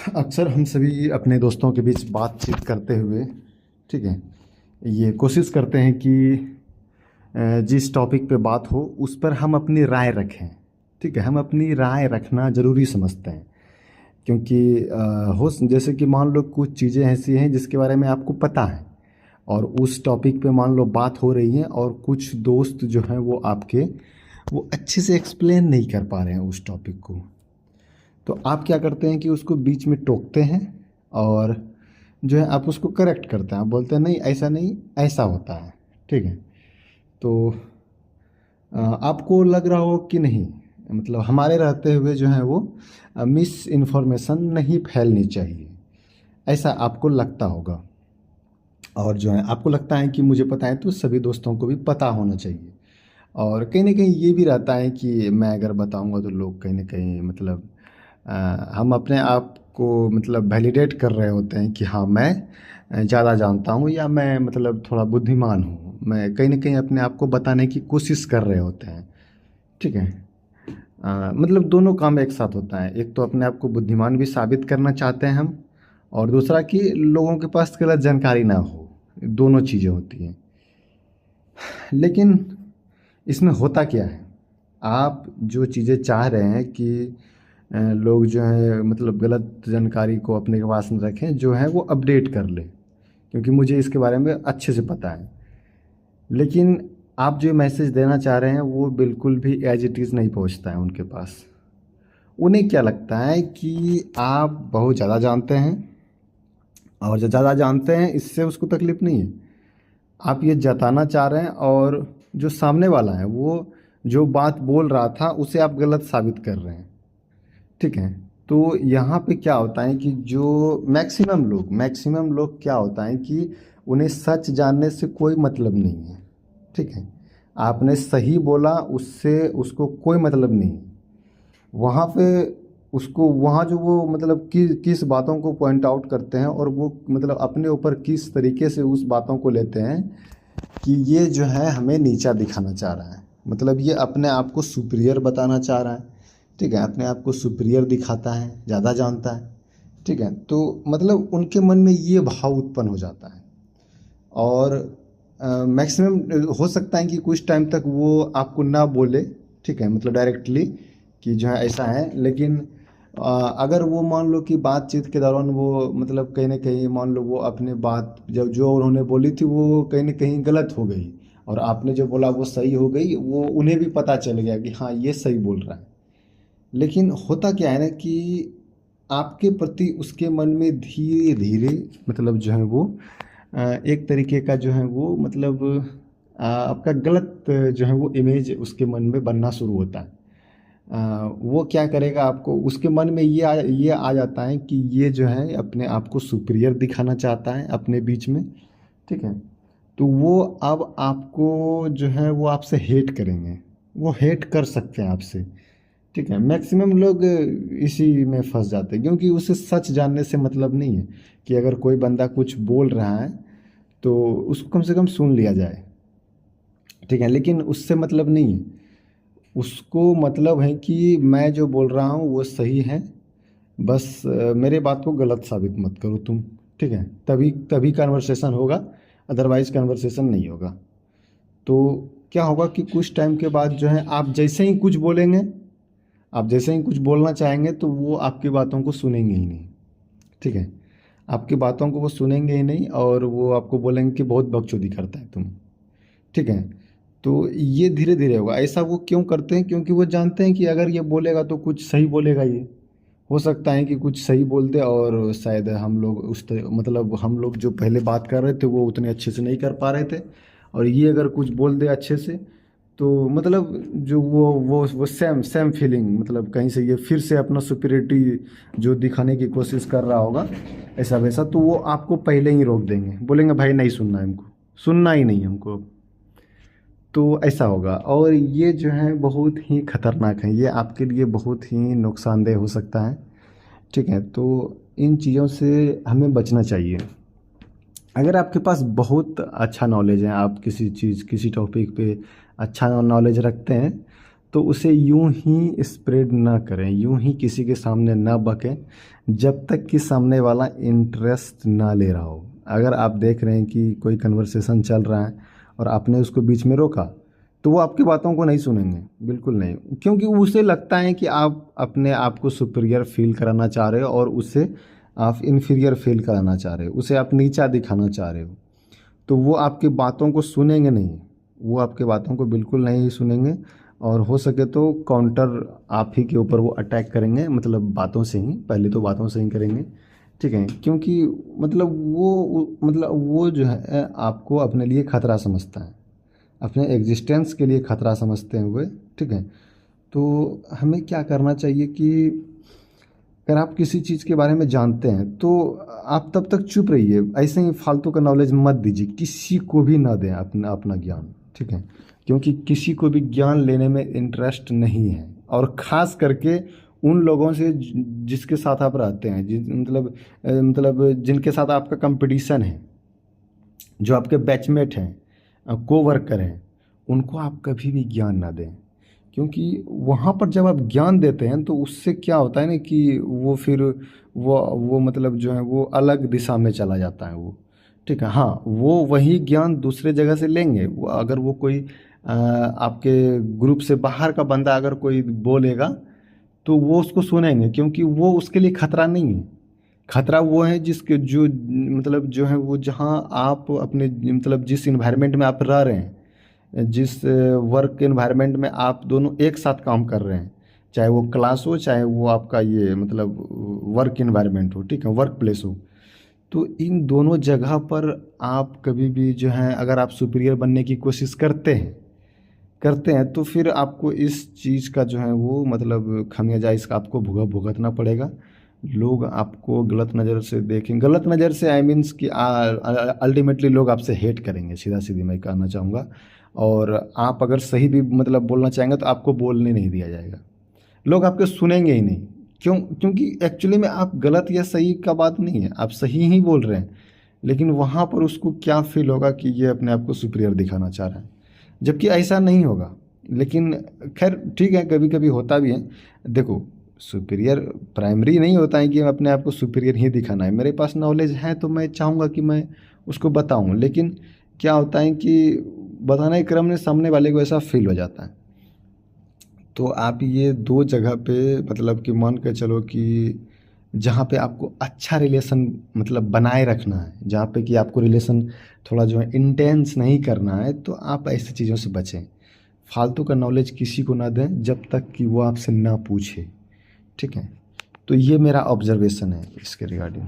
अक्सर हम सभी अपने दोस्तों के बीच बातचीत करते हुए, ठीक है, ये कोशिश करते हैं कि जिस टॉपिक पे बात हो उस पर हम अपनी राय रखें। ठीक है, हम अपनी राय रखना ज़रूरी समझते हैं क्योंकि हो जैसे कि मान लो कुछ चीज़ें ऐसी हैं जिसके बारे में आपको पता है और उस टॉपिक पे मान लो बात हो रही है और कुछ दोस्त जो हैं वो आपके वो अच्छे से एक्सप्लेन नहीं कर पा रहे हैं उस टॉपिक को। तो आप क्या करते हैं कि उसको बीच में टोकते हैं और जो है आप उसको करेक्ट करते हैं। आप बोलते हैं नहीं ऐसा नहीं, ऐसा होता है। ठीक है, तो आपको लग रहा हो कि नहीं, मतलब हमारे रहते हुए जो है वो मिस इन्फॉर्मेशन नहीं फैलनी चाहिए, ऐसा आपको लगता होगा। और जो है आपको लगता है कि मुझे पता है तो सभी दोस्तों को भी पता होना चाहिए। और कहीं न कहीं ये भी रहता है कि मैं अगर बताऊँगा तो लोग कहीं न कहीं मतलब अ, हम अपने आप को मतलब वैलिडेट कर रहे होते हैं कि हाँ, मैं ज़्यादा जानता हूँ या मैं मतलब थोड़ा बुद्धिमान हूँ। मैं कहीं न कहीं अपने आप को बताने की कोशिश कर रहे होते हैं। ठीक है? मतलब दोनों काम एक साथ होता है। एक तो अपने आप को बुद्धिमान भी साबित करना चाहते हैं हम और दूसरा कि लोगों के पास गलत जानकारी ना हो। दोनों चीज़ें होती हैं। लेकिन इसमें होता क्या है? आप जो चीज़ें चाह रहे हैं कि लोग जो है मतलब गलत जानकारी को अपने के पास न रखें, जो है वो अपडेट कर लें, क्योंकि मुझे इसके बारे में अच्छे से पता है। लेकिन आप जो मैसेज देना चाह रहे हैं वो बिल्कुल भी एज़ इट इज़ नहीं पहुंचता है उनके पास। उन्हें क्या लगता है कि आप बहुत ज़्यादा जानते हैं और जो ज़्यादा जानते हैं इससे उसको तकलीफ़ नहीं है। आप ये जताना चाह रहे हैं और जो सामने वाला है वो जो बात बोल रहा था उसे आप गलत साबित कर रहे हैं। ठीक है, तो यहाँ पे क्या होता है कि जो मैक्सिमम लोग क्या होता है कि उन्हें सच जानने से कोई मतलब नहीं है। ठीक है, आपने सही बोला उससे उसको कोई मतलब नहीं है। वहाँ पे उसको वहाँ जो वो मतलब किस बातों को पॉइंट आउट करते हैं और वो मतलब अपने ऊपर किस तरीके से उस बातों को लेते हैं कि ये जो है हमें नीचा दिखाना चाह रहा है, मतलब ये अपने आप को सुपीरियर बताना चाह रहा है। ठीक है, अपने आप को सुपीरियर दिखाता है, ज़्यादा जानता है। ठीक है, तो मतलब उनके मन में ये भाव उत्पन्न हो जाता है और मैक्सिमम हो सकता है कि कुछ टाइम तक वो आपको ना बोले। ठीक है, मतलब डायरेक्टली कि जो है ऐसा है, लेकिन अगर वो मान लो कि बातचीत के दौरान वो मतलब कहीं न कहीं मान लो वो अपनी बात जब जो उन्होंने बोली थी वो कहीं न कहीं गलत हो गई और आपने जो बोला वो सही हो गई, वो उन्हें भी पता चल गया कि हाँ, ये सही बोल रहा है। लेकिन होता क्या है ना कि आपके प्रति उसके मन में धीरे-धीरे मतलब जो है वो एक तरीके का जो है वो मतलब आपका गलत जो है वो इमेज उसके मन में बनना शुरू होता है। वो क्या करेगा, आपको उसके मन में ये आ जाता है कि ये जो है अपने आप को सुपीरियर दिखाना चाहता है अपने बीच में। ठीक है, तो वो अब आपको जो है वो आपसे हेट करेंगे, वो हेट कर सकते हैं आपसे। ठीक है, मैक्सिमम लोग इसी में फंस जाते हैं क्योंकि उसे सच जानने से मतलब नहीं है कि अगर कोई बंदा कुछ बोल रहा है तो उसको कम से कम सुन लिया जाए। ठीक है, लेकिन उससे मतलब नहीं है, उसको मतलब है कि मैं जो बोल रहा हूँ वो सही है, बस मेरे बात को गलत साबित मत करो तुम। ठीक है, तभी तभी कन्वर्सेशन होगा, अदरवाइज कन्वर्सेशन नहीं होगा। तो क्या होगा कि कुछ टाइम के बाद जो है आप जैसे ही कुछ बोलेंगे, आप जैसे ही कुछ बोलना चाहेंगे तो वो आपकी बातों को सुनेंगे ही नहीं। ठीक है, आपकी बातों को वो सुनेंगे ही नहीं और वो आपको बोलेंगे कि बहुत बकचोदी करता है तुम। ठीक है, तो ये धीरे धीरे होगा। ऐसा वो क्यों करते हैं? क्योंकि वो जानते हैं कि अगर ये बोलेगा तो कुछ सही बोलेगा ये। हो सकता है कि कुछ सही बोल दे और शायद हम लोग मतलब हम लोग जो पहले बात कर रहे थे वो उतने अच्छे से नहीं कर पा रहे थे और ये अगर कुछ बोल दे अच्छे से तो मतलब जो वो सेम सेम फीलिंग मतलब कहीं से ये फिर से अपना सुपीरियरिटी जो दिखाने की कोशिश कर रहा होगा ऐसा वैसा, तो वो आपको पहले ही रोक देंगे, बोलेंगे भाई नहीं सुनना है हमको, सुनना ही नहीं हमको अब। तो ऐसा होगा और ये जो है बहुत ही खतरनाक है, ये आपके लिए बहुत ही नुकसानदेह हो सकता है। ठीक है, तो इन चीज़ों से हमें बचना चाहिए। अगर आपके पास बहुत अच्छा नॉलेज है, आप किसी चीज़ किसी टॉपिक पे अच्छा नॉलेज रखते हैं तो उसे यूं ही स्प्रेड ना करें, यूं ही किसी के सामने ना बकें जब तक कि सामने वाला इंटरेस्ट ना ले रहा हो। अगर आप देख रहे हैं कि कोई कन्वर्सेशन चल रहा है और आपने उसको बीच में रोका, तो वो आपकी बातों को नहीं सुनेंगे, बिल्कुल नहीं, क्योंकि उसे लगता है कि आप अपने आप को सुपीरियर फील कराना चाह रहे हो और उससे आप इन्फीरियर फील कराना चाह रहे हो, उसे आप नीचा दिखाना चाह रहे हो। तो वो आपकी बातों को सुनेंगे नहीं, वो आपकी बातों को बिल्कुल नहीं सुनेंगे। और हो सके तो काउंटर आप ही के ऊपर वो अटैक करेंगे, मतलब बातों से ही, पहले तो बातों से ही करेंगे, ठीक है, क्योंकि मतलब वो जो है आपको अपने लिए खतरा समझता है, अपने एग्जिस्टेंस के लिए खतरा समझते हैं हुए, ठीक है। तो हमें क्या करना चाहिए कि अगर आप किसी चीज़ के बारे में जानते हैं तो आप तब तक चुप रहिए, ऐसे ही फालतू का नॉलेज मत दीजिए, किसी को भी ना दें अपना अपना ज्ञान, ठीक है, क्योंकि किसी को भी ज्ञान लेने में इंटरेस्ट नहीं है। और ख़ास करके उन लोगों से जिसके साथ आप रहते हैं, मतलब जिनके साथ आपका कंपटीशन है, जो आपके बैचमेट हैं, कोवर्कर हैं, उनको आप कभी भी ज्ञान ना दें। क्योंकि वहाँ पर जब आप ज्ञान देते हैं तो उससे क्या होता है ना कि वो फिर वो मतलब जो है वो अलग दिशा में चला जाता है वो, ठीक है। हाँ, वो वही ज्ञान दूसरे जगह से लेंगे, वो अगर वो कोई आपके ग्रुप से बाहर का बंदा अगर कोई बोलेगा तो वो उसको सुनेंगे, क्योंकि वो उसके लिए खतरा नहीं है। खतरा वो है जिसके जो मतलब जो है वो जहाँ आप अपने मतलब जिस इन्वायरमेंट में आप रह रहे हैं, जिस वर्क एनवायरनमेंट में आप दोनों एक साथ काम कर रहे हैं, चाहे वो क्लास हो, चाहे वो आपका ये मतलब वर्क एनवायरनमेंट हो, ठीक है, वर्क प्लेस हो, तो इन दोनों जगह पर आप कभी भी जो है अगर आप सुपीरियर बनने की कोशिश करते हैं तो फिर आपको इस चीज़ का जो है वो मतलब खामियाजा इसका आपको भुगतना पड़ेगा। लोग आपको गलत नज़र से देखें, गलत नज़र से आई मीन्स कि अल्टीमेटली लोग आपसे हेट करेंगे, सीधा सीधी मैं कहना चाहूँगा। और आप अगर सही भी मतलब बोलना चाहेंगे तो आपको बोलने नहीं दिया जाएगा, लोग आपके सुनेंगे ही नहीं। क्योंकि एक्चुअली में आप गलत या सही का बात नहीं है, आप सही ही बोल रहे हैं, लेकिन वहाँ पर उसको क्या फील होगा कि ये अपने आप को सुपीरियर दिखाना चाह रहा है, जबकि ऐसा नहीं होगा। लेकिन खैर ठीक है, कभी कभी होता भी है। देखो, सुपीरियर प्राइमरी नहीं होता है कि अपने आप को सुपीरियर ही दिखाना है, मेरे पास नॉलेज है तो मैं चाहूँगा कि मैं उसको बताऊँ, लेकिन क्या होता है कि बताने के क्रम में सामने वाले को ऐसा फील हो जाता है। तो आप ये दो जगह पे मतलब कि मान के चलो कि जहाँ पे आपको अच्छा रिलेशन मतलब बनाए रखना है, जहाँ पे कि आपको रिलेशन थोड़ा जो है इंटेंस नहीं करना है, तो आप ऐसी चीज़ों से बचें। फालतू का नॉलेज किसी को ना दें जब तक कि वो आपसे ना पूछे, ठीक है। तो ये मेरा ऑब्जर्वेशन है इसके रिगार्डिंग।